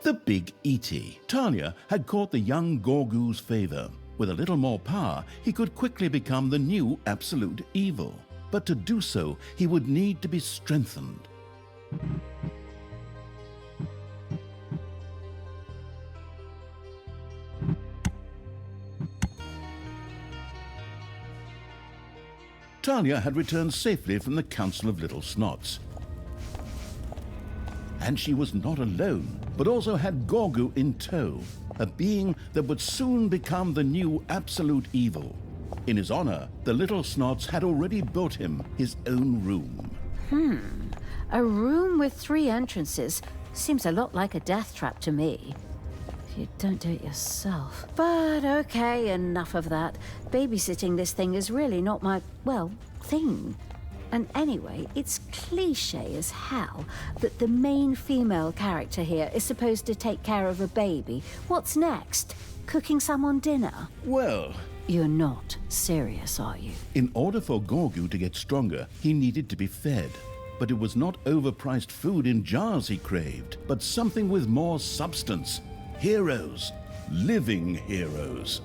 The Big Eaty. Talia had caught the young Gorgu's favor. With a little more power, he could quickly become the new absolute evil. But to do so, he would need to be strengthened. Talia had returned safely from the Council of Little Snots. And she was not alone, but also had Gorgu in tow, a being that would soon become the new absolute evil. In his honor, the Little Snots had already built him his own room. A room with 3 entrances seems a lot like a death trap to me. If you don't do it yourself. But okay, enough of that. Babysitting this thing is really not my, thing. And anyway, it's cliché as hell that the main female character here is supposed to take care of a baby. What's next? Cooking someone dinner? Well, you're not serious, are you? in order for Gorgu to get stronger, he needed to be fed. But it was not overpriced food in jars he craved, but something with more substance. Heroes. Living heroes.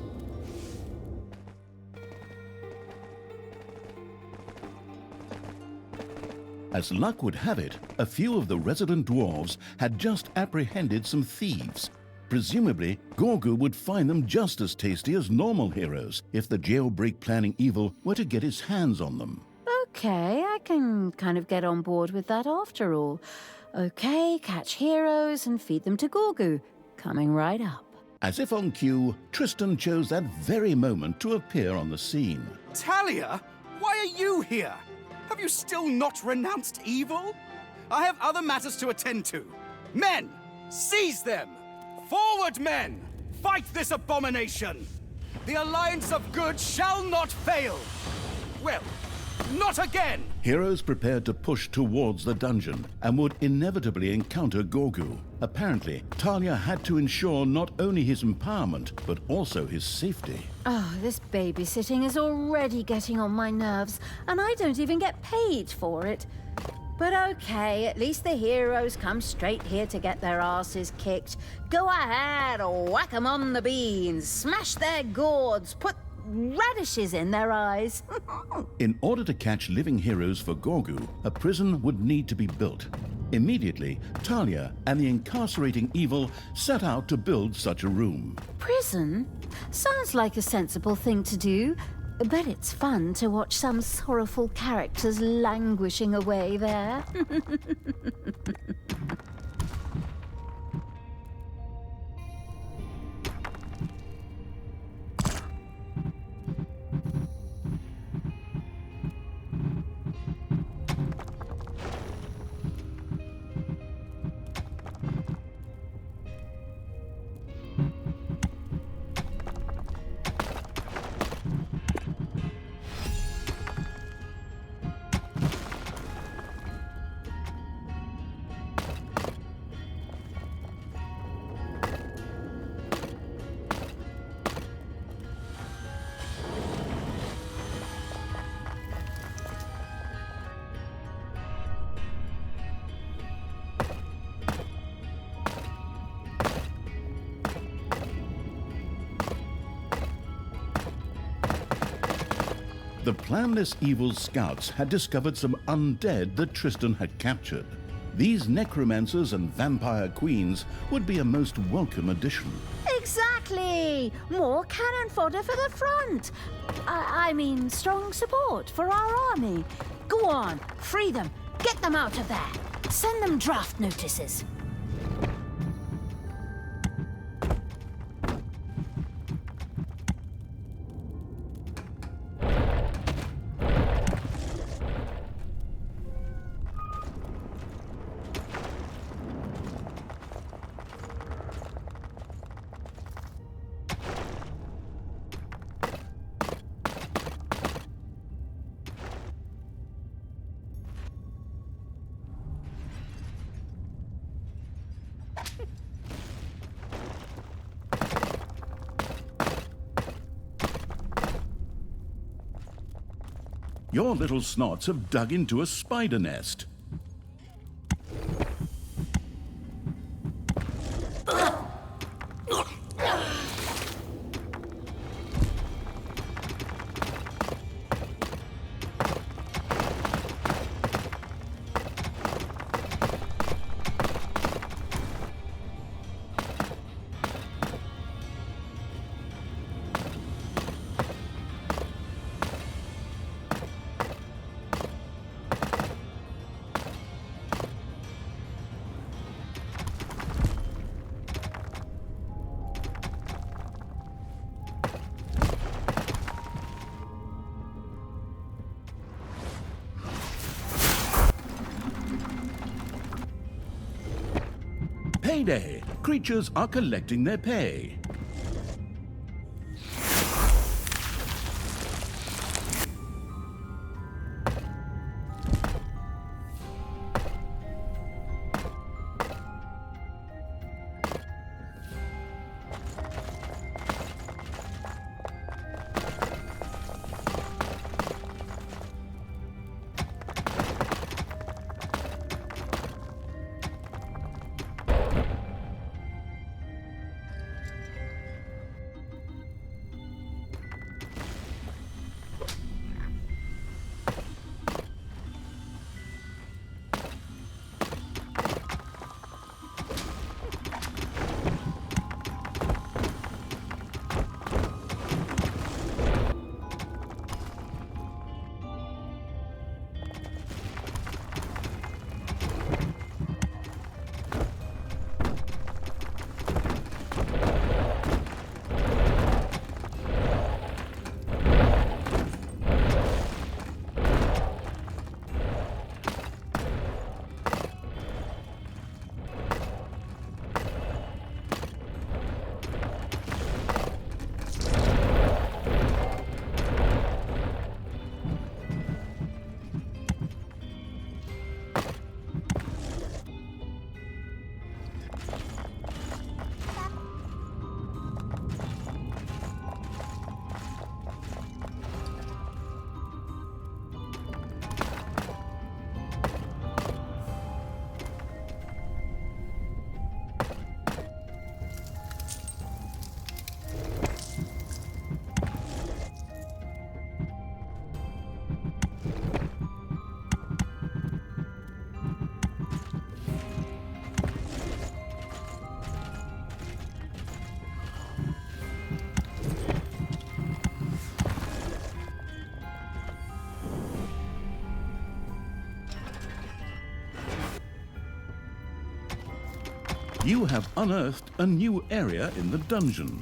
As luck would have it, a few of the resident dwarves had just apprehended some thieves. Presumably, Gorgu would find them just as tasty as normal heroes if the jailbreak planning evil were to get his hands on them. Okay, I can kind of get on board with that after all. Okay, catch heroes and feed them to Gorgu. Coming right up. As if on cue, Tristan chose that very moment to appear on the scene. Talia, why are you here? Have you still not renounced evil? I have other matters to attend to. Men, seize them! Forward, men! Fight this abomination! The alliance of good shall not fail! Well, not again! Heroes prepared to push towards the dungeon and would inevitably encounter Gorgu. Apparently, Talia had to ensure not only his empowerment, but also his safety. Oh, this babysitting is already getting on my nerves, and I don't even get paid for it. But okay, at least the heroes come straight here to get their asses kicked. Go ahead, whack 'em on the beans, smash their gourds, put radishes in their eyes. In order to catch living heroes for Gorgu, a prison would need to be built. Immediately, Talia and the incarcerating evil set out to build such a room. Prison? Sounds like a sensible thing to do. Bet it's fun to watch some sorrowful characters languishing away there. The planless evil scouts had discovered some undead that Tristan had captured. These necromancers and vampire queens would be a most welcome addition. Exactly! More cannon fodder for the front. I mean, strong support for our army. Go on, free them. Get them out of there. Send them draft notices. Your little snots have dug into a spider nest. Payday! Creatures are collecting their pay. You have unearthed a new area in the dungeon.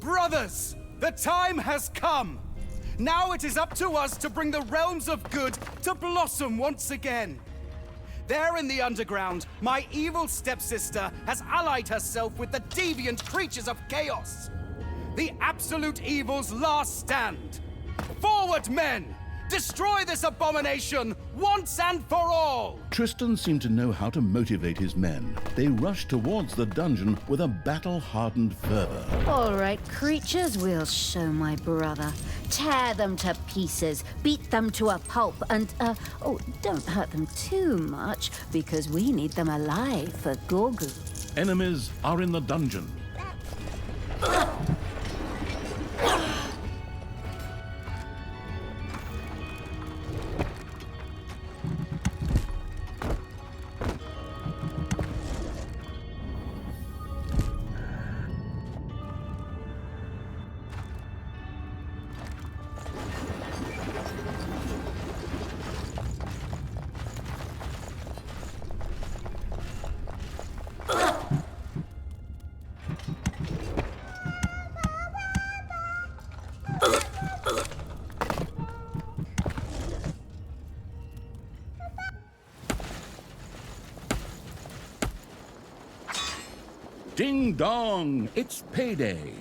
Brothers, the time has come. Now it is up to us to bring the realms of good to blossom once again. There in the underground, my evil stepsister has allied herself with the deviant creatures of chaos. The absolute evil's last stand. Forward, men! Destroy this abomination once and for all! Tristan seemed to know how to motivate his men. They rushed towards the dungeon with a battle-hardened fervor. All right, creatures, we'll show my brother. Tear them to pieces, beat them to a pulp, and, oh, don't hurt them too much, because we need them alive for Gorgu. Enemies are in the dungeon. Ding dong, it's payday.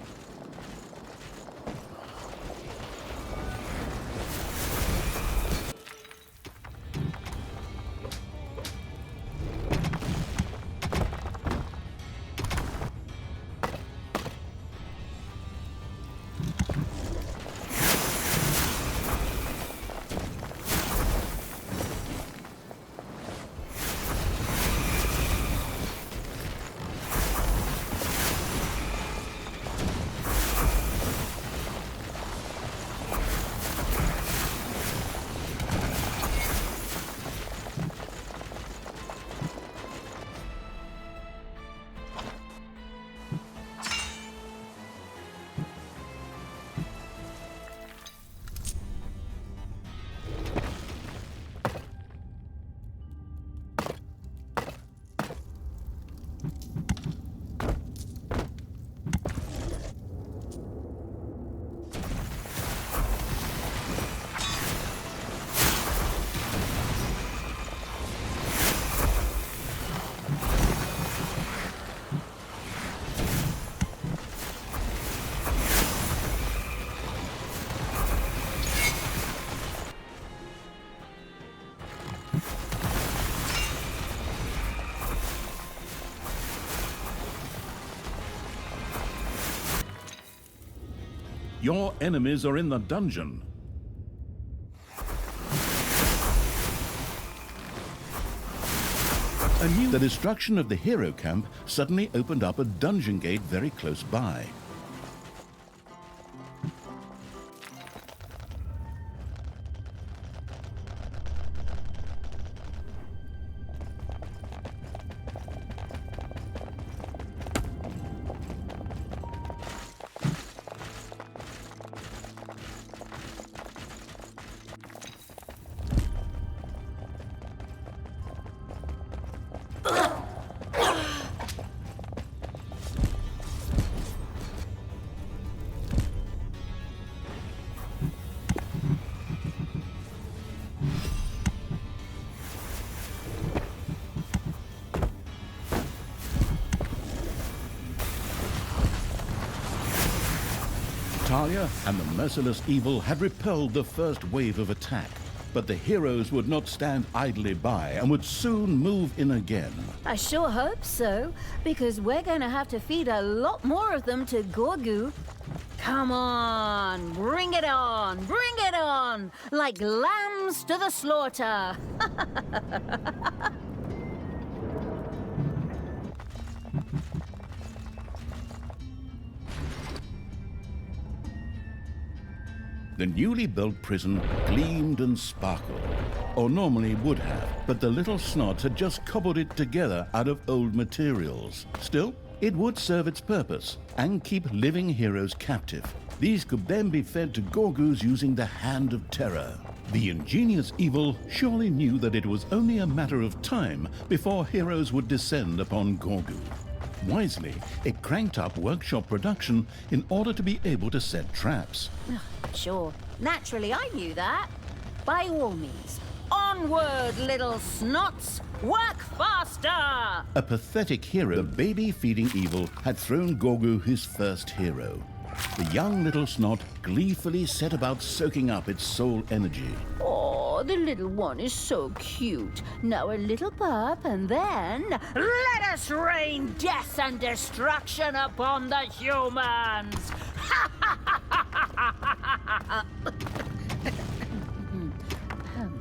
Your enemies are in the dungeon. The destruction of the hero camp suddenly opened up a dungeon gate very close by. Talia and the merciless evil had repelled the first wave of attack, but the heroes would not stand idly by and would soon move in again. I sure hope so, because we're gonna have to feed a lot more of them to Gorgu. Come on, bring it on, like lambs to the slaughter. The newly built prison gleamed and sparkled, or normally would have, but the little snots had just cobbled it together out of old materials. Still, it would serve its purpose and keep living heroes captive. These could then be fed to Gorgus using the Hand of Terror. The ingenious evil surely knew that it was only a matter of time before heroes would descend upon Gorgu. Wisely, it cranked up workshop production in order to be able to set traps. Sure, naturally I knew that. By all means, onward, little snots! Work faster! A pathetic hero, the baby-feeding evil, had thrown Gorgu his first hero. The young little snot gleefully set about soaking up its soul energy. Oh, the little one is so cute. Now a little pup, and then let us rain death and destruction upon the humans!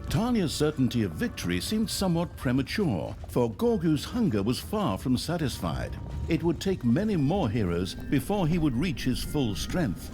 Talia's certainty of victory seemed somewhat premature, for Gorgu's hunger was far from satisfied. It would take many more heroes before he would reach his full strength.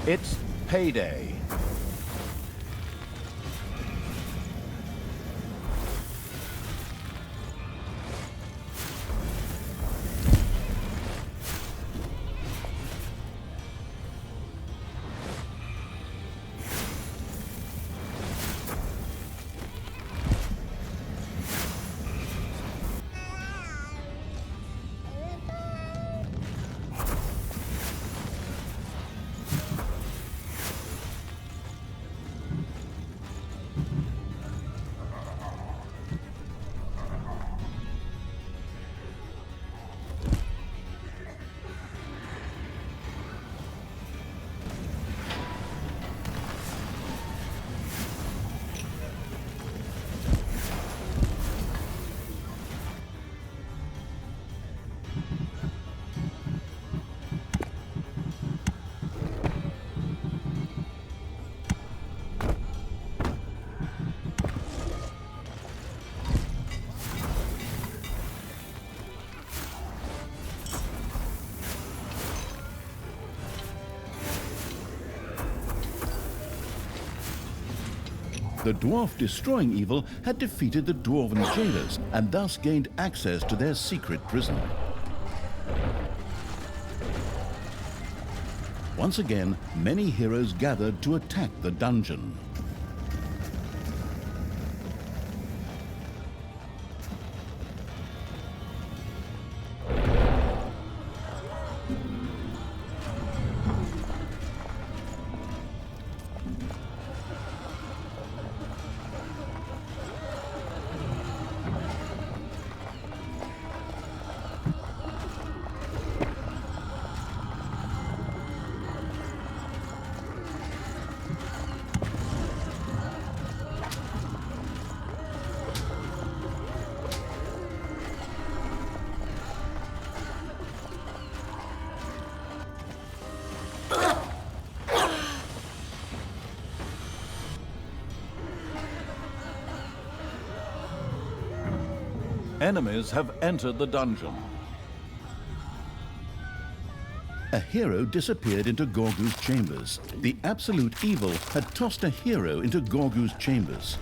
It's payday. The dwarf destroying evil had defeated the dwarven jailers and thus gained access to their secret prison. Once again, many heroes gathered to attack the dungeon. Enemies have entered the dungeon. A hero disappeared into Gorgu's chambers. The absolute evil had tossed a hero into Gorgu's chambers.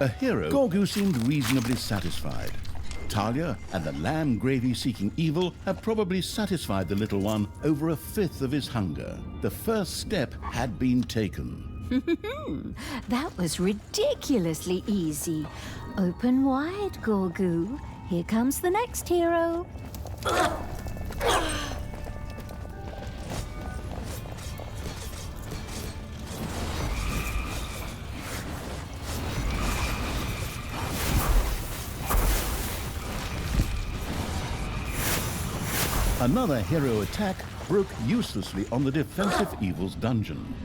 A hero, Gorgu seemed reasonably satisfied. Talia and the lamb gravy-seeking evil have probably satisfied the little one over a fifth of his hunger. The first step had been taken. That was ridiculously easy. Open wide, Gorgu. Here comes the next hero. Another hero attack broke uselessly on the defensive evil's dungeon.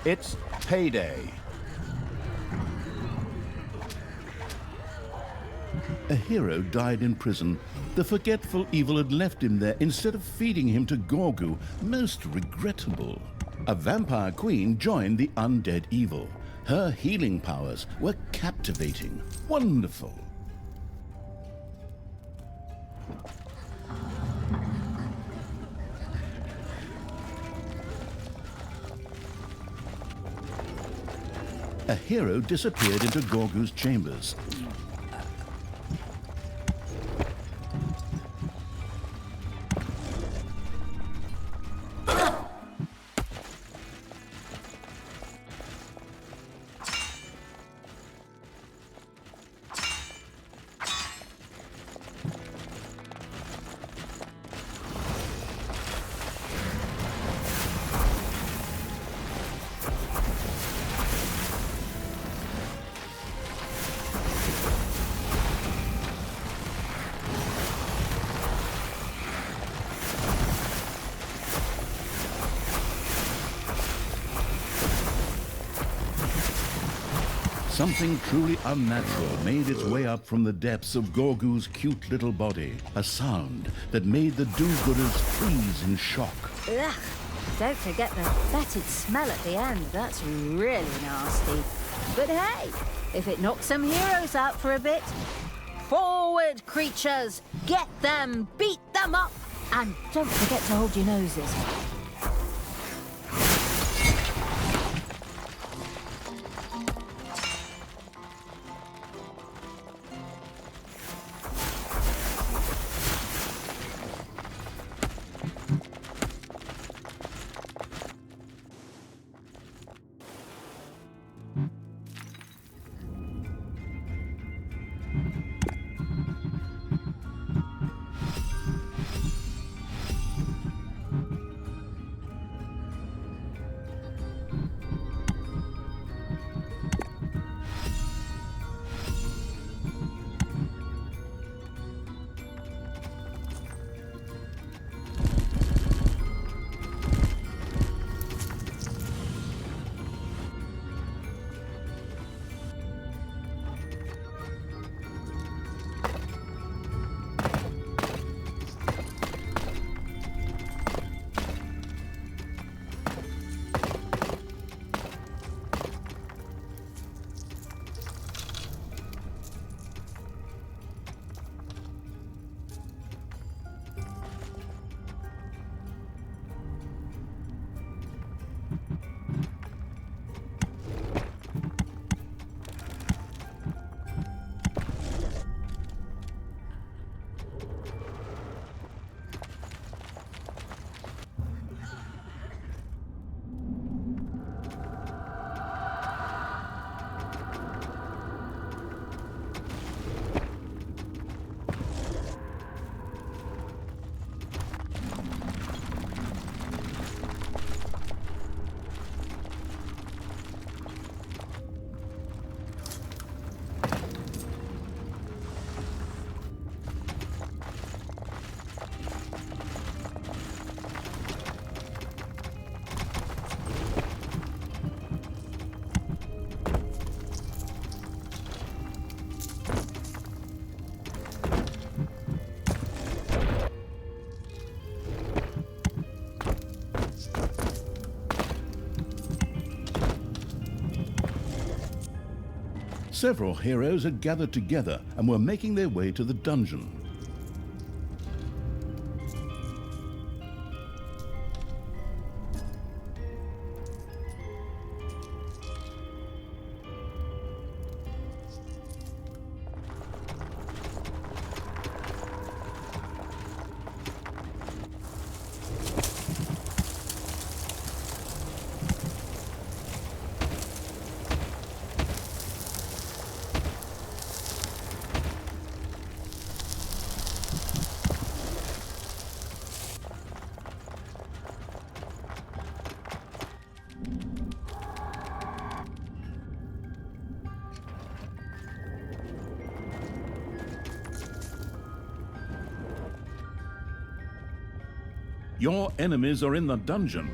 It's payday. A hero died in prison. The forgetful evil had left him there instead of feeding him to Gorgu. Most regrettable. A vampire queen joined the undead evil. Her healing powers were captivating. Wonderful. A hero disappeared into Gorgu's chambers. Something truly unnatural made its way up from the depths of Gorgu's cute little body. A sound that made the do-gooders freeze in shock. Ugh! Don't forget the fetid smell at the end. That's really nasty. But hey, if it knocks some heroes out for a bit, forward, creatures! Get them! Beat them up! And don't forget to hold your noses. Several heroes had gathered together and were making their way to the dungeon. Your enemies are in the dungeon.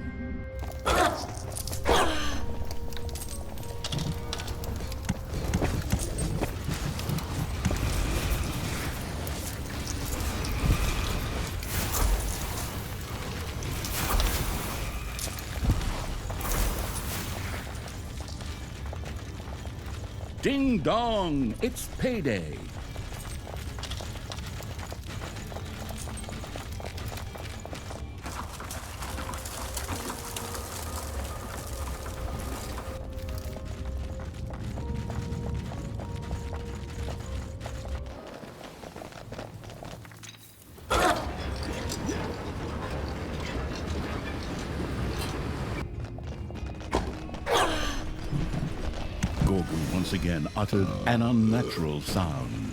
Ding dong, it's payday. Gorgon once again uttered an unnatural sound.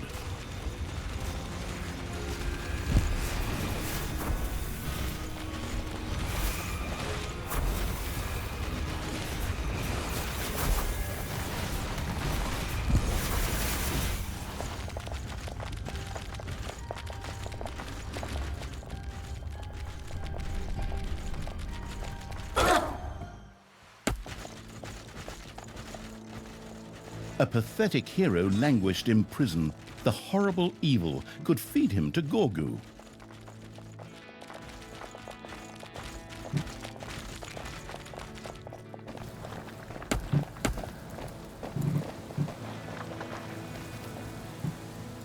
A pathetic hero languished in prison. The horrible evil could feed him to Gorgu.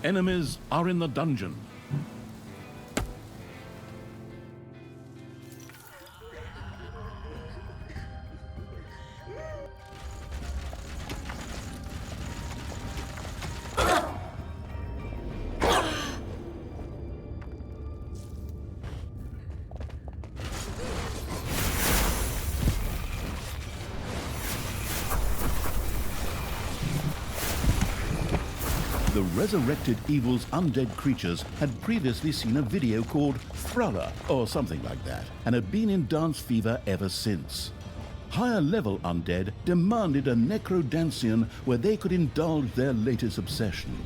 Enemies are in the dungeon. The resurrected evil's undead creatures had previously seen a video called Thriller, or something like that, and had been in dance fever ever since. Higher level undead demanded a necrodancian where they could indulge their latest obsession.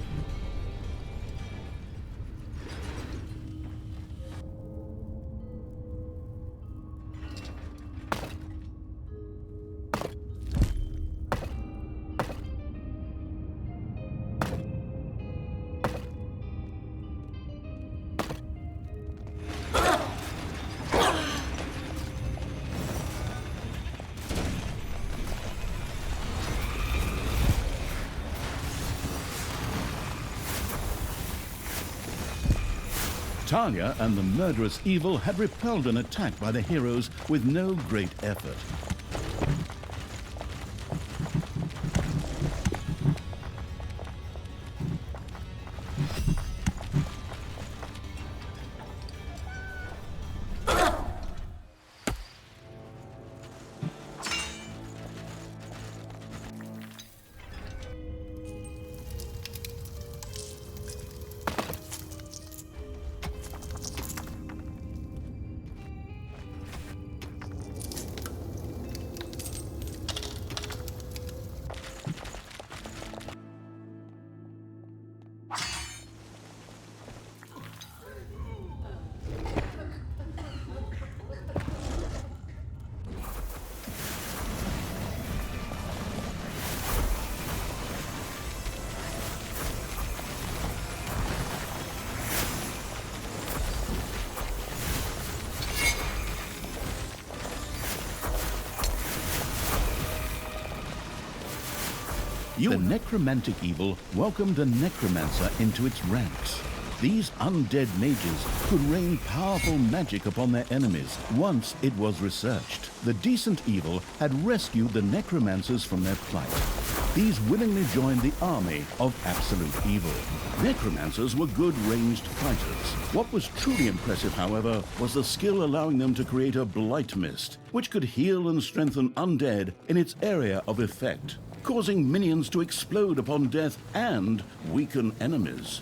Talia and the murderous evil had repelled an attack by the heroes with no great effort. The necromantic evil welcomed a necromancer into its ranks. These undead mages could rain powerful magic upon their enemies once it was researched. The decent evil had rescued the necromancers from their plight. These willingly joined the army of absolute evil. Necromancers were good ranged fighters. What was truly impressive, however, was the skill allowing them to create a blight mist, which could heal and strengthen undead in its area of effect, causing minions to explode upon death and weaken enemies.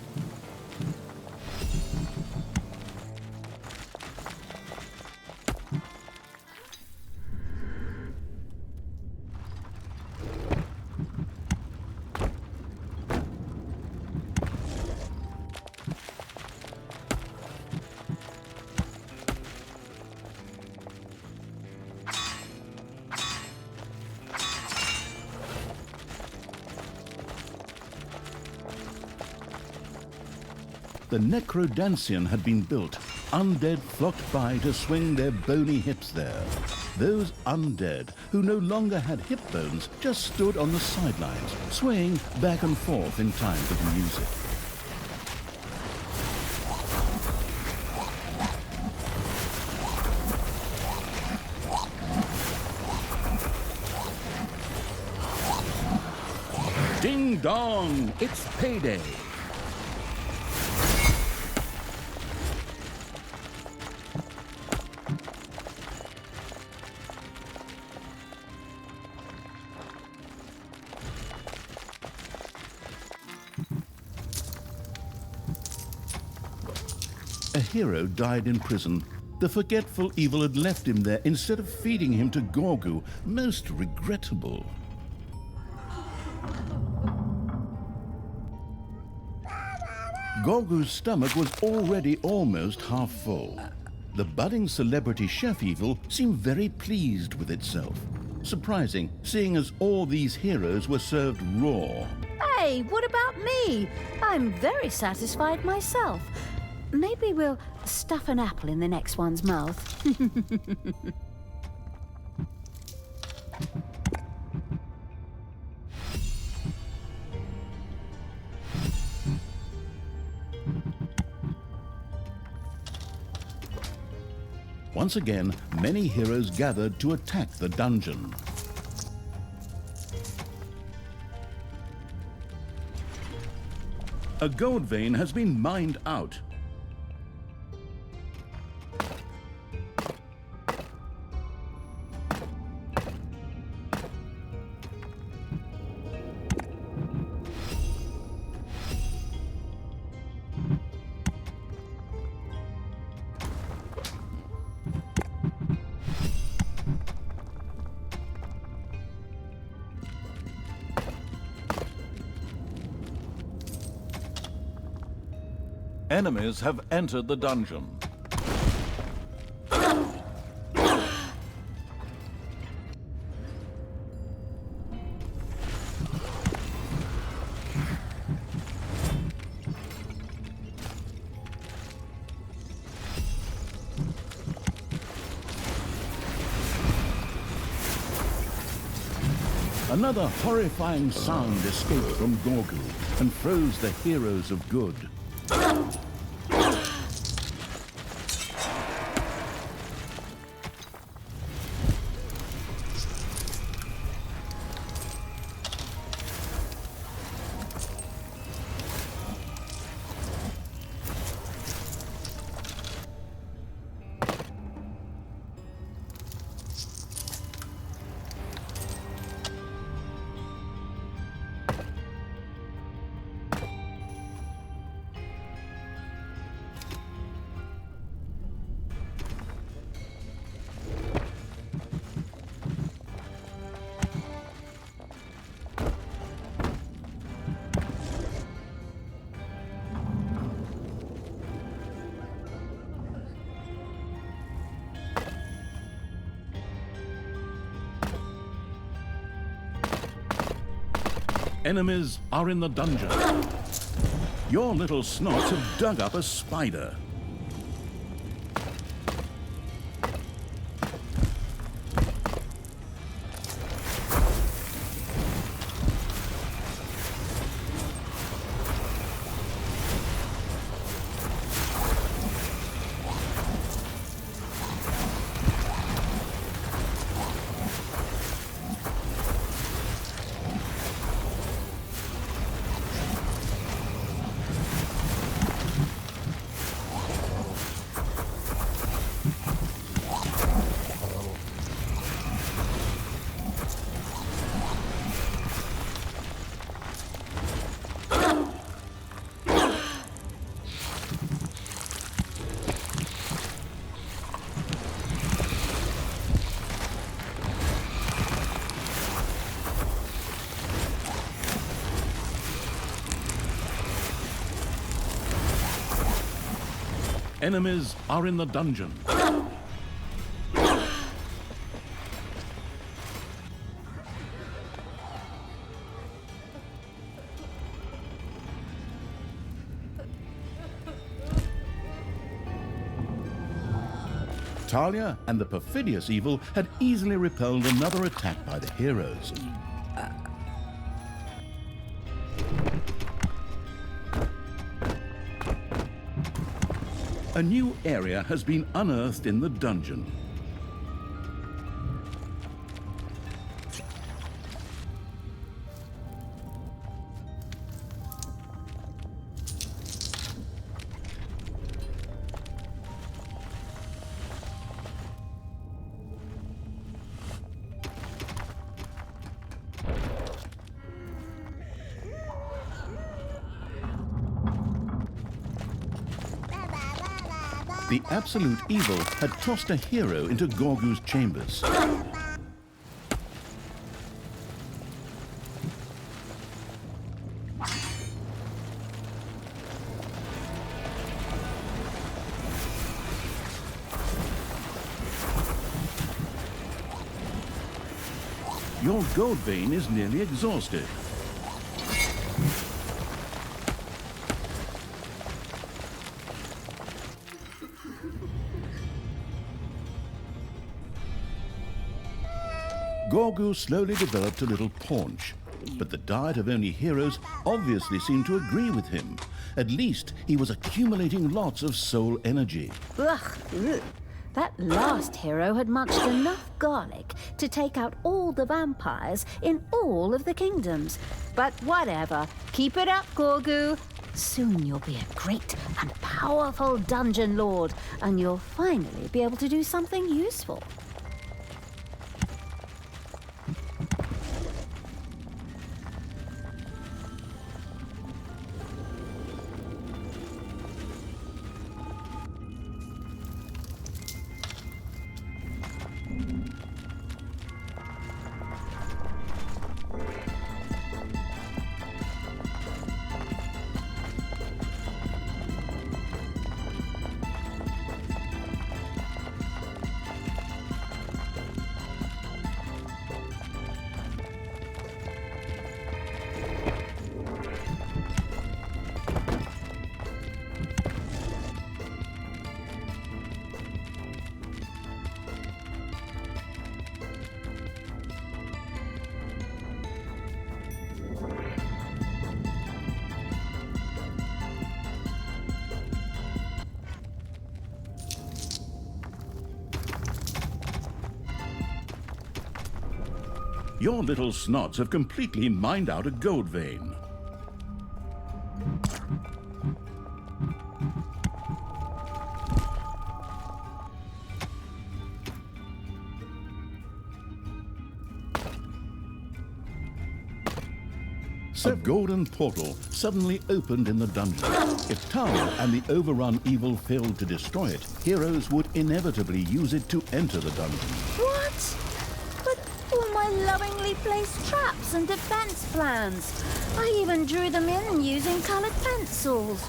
the Necrodancian had been built. Undead flocked by to swing their bony hips there. Those undead, who no longer had hip bones, just stood on the sidelines, swaying back and forth in time to the music. Ding dong, it's payday. A hero died in prison. The forgetful evil had left him there instead of feeding him to Gorgu. Most regrettable. Gorgu's stomach was already almost half full. The budding celebrity chef evil seemed very pleased with itself. Surprising, seeing as all these heroes were served raw. Hey, what about me? I'm very satisfied myself. Maybe we'll stuff an apple in the next one's mouth. Once again, many heroes gathered to attack the dungeon. A gold vein has been mined out. Enemies have entered the dungeon. Another horrifying sound escaped from Gorgu and froze the heroes of good. Enemies are in the dungeon. Your little snots have dug up a spider. Enemies are in the dungeon. Talia and the perfidious evil had easily repelled another attack by the heroes. A new area has been unearthed in the dungeon. The absolute evil had tossed a hero into Gorgu's chambers. Your gold vein is nearly exhausted. Gorgu slowly developed a little paunch, but the diet of only heroes obviously seemed to agree with him. At least he was accumulating lots of soul energy. Ugh, ugh. That last hero had munched enough garlic to take out all the vampires in all of the kingdoms. But whatever, keep it up, Gorgu. Soon you'll be a great and powerful dungeon lord, and you'll finally be able to do something useful. Your little snots have completely mined out a gold vein. A golden portal suddenly opened in the dungeon. If Talia and the overrun evil failed to destroy it, heroes would inevitably use it to enter the dungeon. What? But all my lovingly placed traps and defense plans. I even drew them in using colored pencils.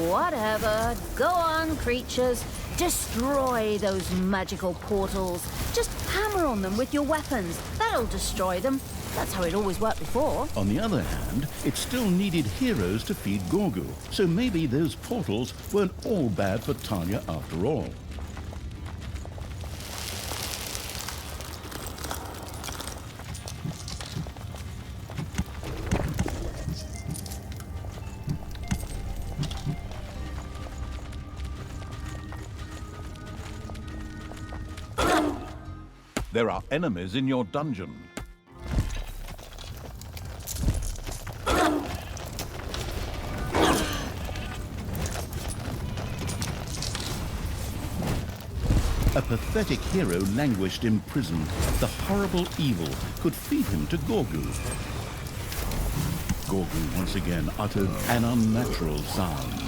Whatever. Go on, creatures. Destroy those magical portals. Just hammer on them with your weapons. That'll destroy them. That's how it always worked before. On the other hand, it still needed heroes to feed Gorgu, so maybe those portals weren't all bad for Talia after all. There are enemies in your dungeon. A pathetic hero languished imprisoned. The horrible evil could feed him to Gorgu. Gorgu once again uttered an unnatural sound.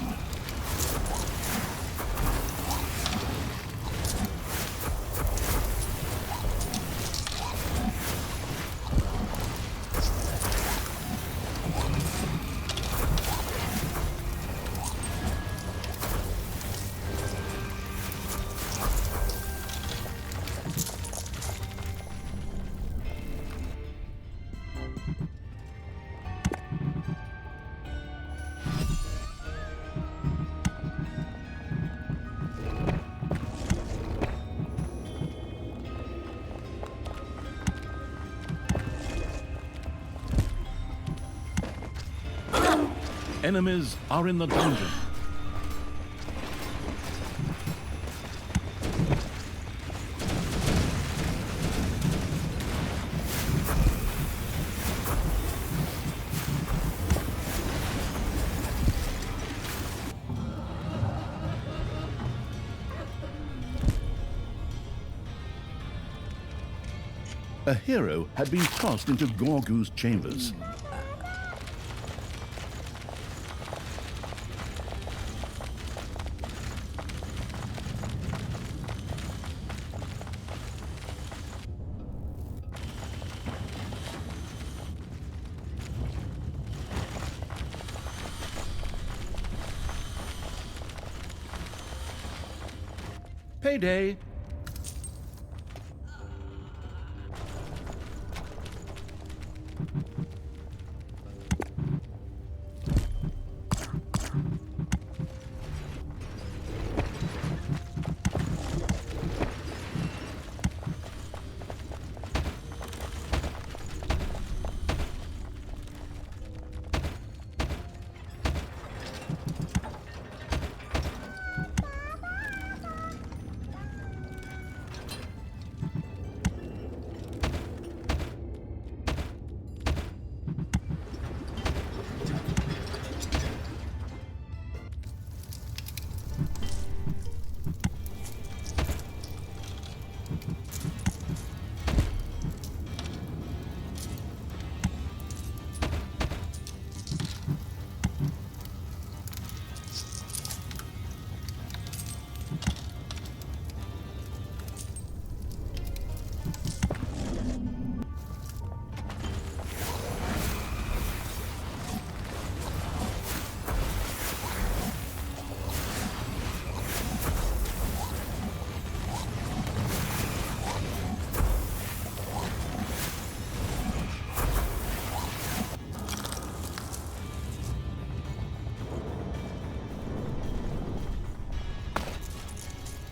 Enemies are in the dungeon. A hero had been tossed into Gorgu's chambers. Payday!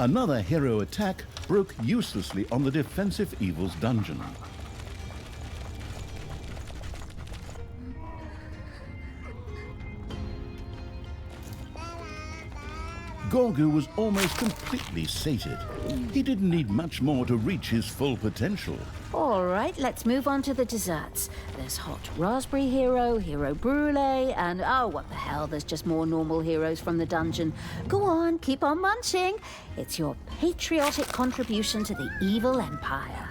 Another hero attack broke uselessly on the defensive evil's dungeon. Gorgu was almost completely sated. He didn't need much more to reach his full potential. All right, let's move on to the desserts. There's hot raspberry hero, hero brulee, and oh, what the hell, there's just more normal heroes from the dungeon. Go on, keep on munching. It's your patriotic contribution to the evil empire.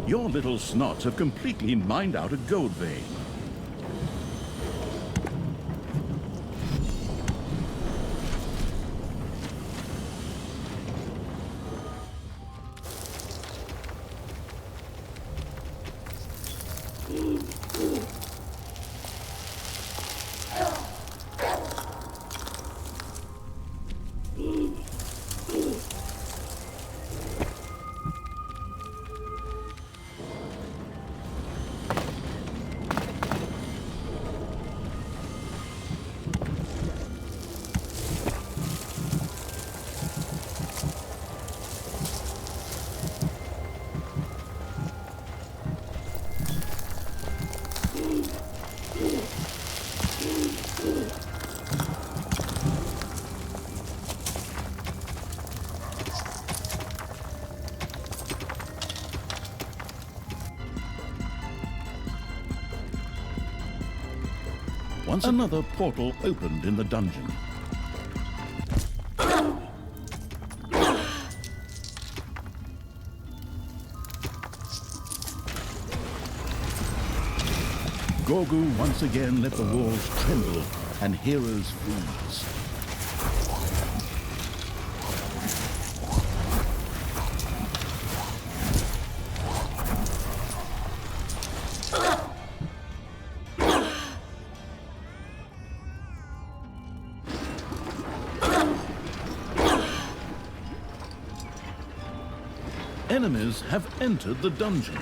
Your little snots have completely mined out a gold vein. Once another portal opened in the dungeon. Gorgu once again let the walls tremble and heroes freeze. Enemies have entered the dungeon.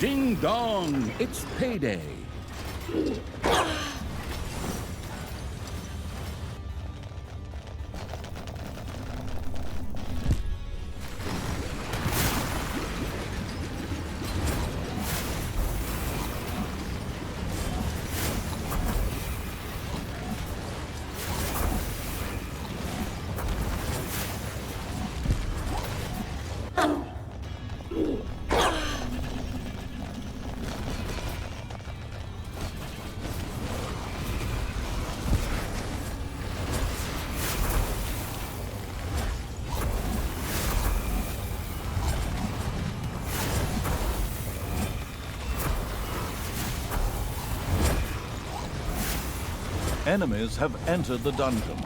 Ding dong, it's payday. Enemies have entered the dungeon.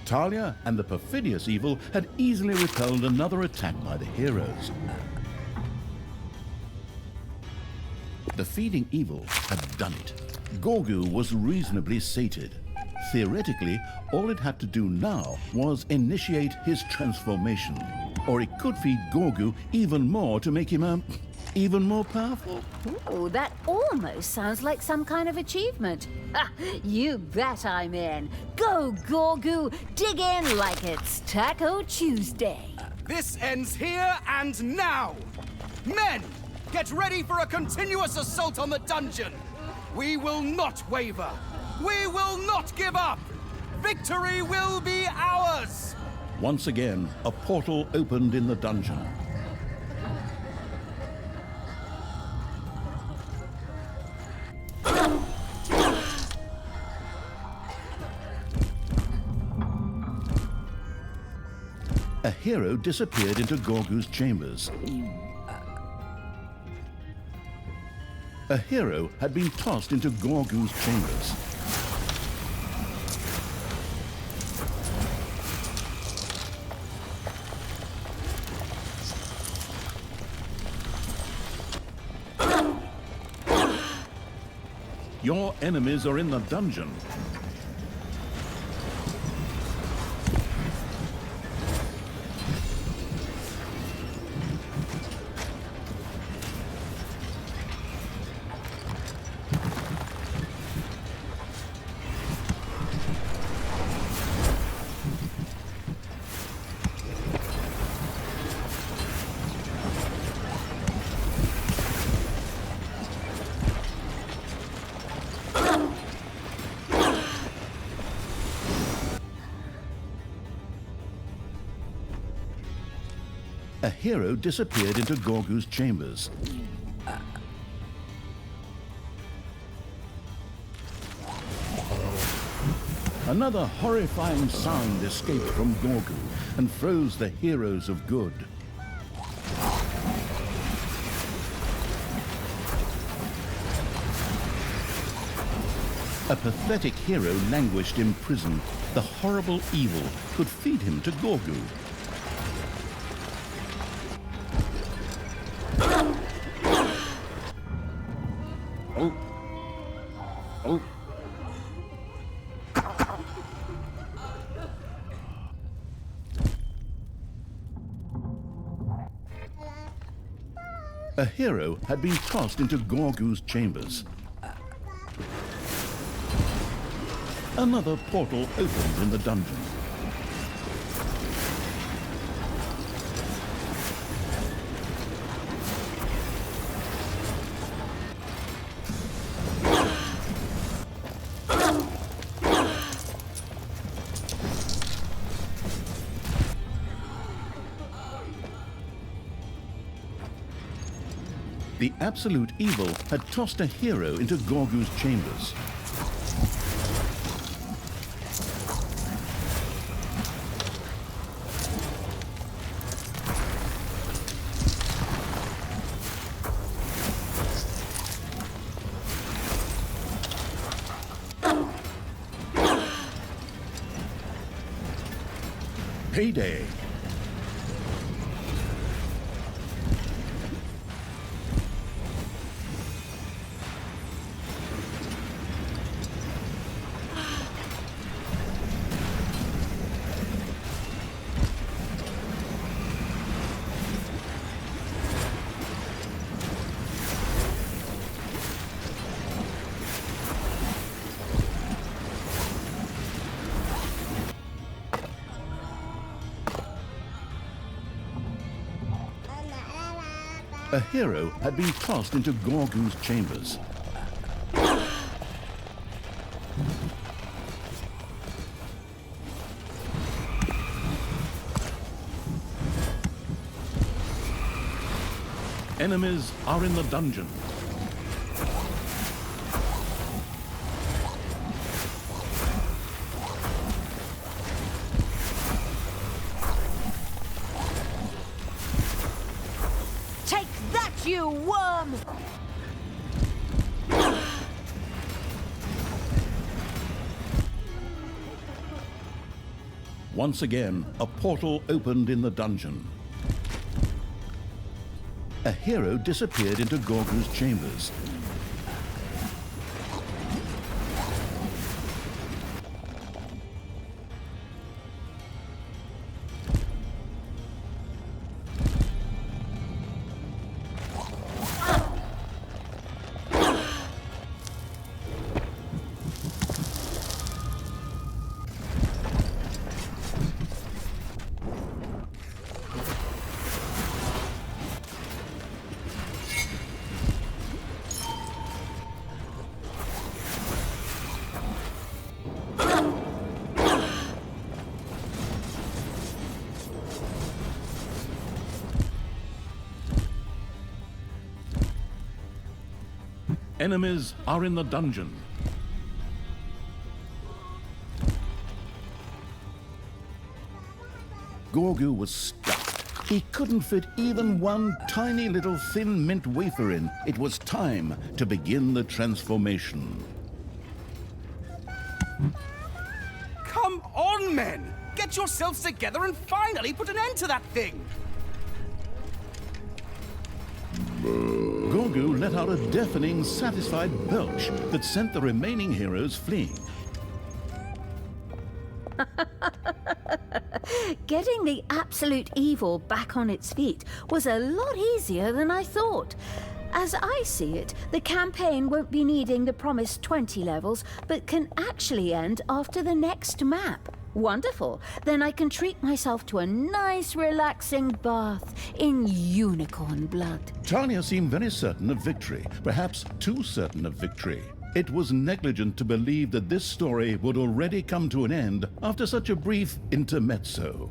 Talia and the perfidious evil had easily repelled another attack by the heroes. The feeding evil had done it. Gorgu was reasonably sated. Theoretically, all it had to do now was initiate his transformation. Or it could feed Gorgu even more to make him, even more powerful. Ooh, that almost sounds like some kind of achievement. Ha, you bet I'm in. Go, Gorgu, dig in like it's Taco Tuesday. This ends here and now! Men, get ready for a continuous assault on the dungeon! We will not waver! We will not give up! Victory will be ours! Once again, a portal opened in the dungeon. A hero disappeared into Gorgu's chambers. A hero had been tossed into Gorgu's chambers. Your enemies are in the dungeon. A hero disappeared into Gorgu's chambers. Another horrifying sound escaped from Gorgu and froze the heroes of good. A pathetic hero languished in prison. The horrible evil could feed him to Gorgu. A hero had been tossed into Gorgu's chambers. Another portal opened in the dungeon. The absolute evil had tossed a hero into Gorgu's chambers. Payday. A hero had been tossed into Gorgu's chambers. Enemies are in the dungeon. Take that, you worm! Once again, a portal opened in the dungeon. A hero disappeared into Gorgu's chambers. Enemies are in the dungeon. Gorgu was stuck. He couldn't fit even one tiny little thin mint wafer in. It was time to begin the transformation. Come on, men! Get yourselves together and finally put an end to that thing! Gorgu let out a deafening, satisfied belch that sent the remaining heroes fleeing. Getting the absolute evil back on its feet was a lot easier than I thought. As I see it, the campaign won't be needing the promised 20 levels, but can actually end after the next map. Wonderful. Then I can treat myself to a nice, relaxing bath in unicorn blood. Tanya seemed very certain of victory, perhaps too certain of victory. It was negligent to believe that this story would already come to an end after such a brief intermezzo.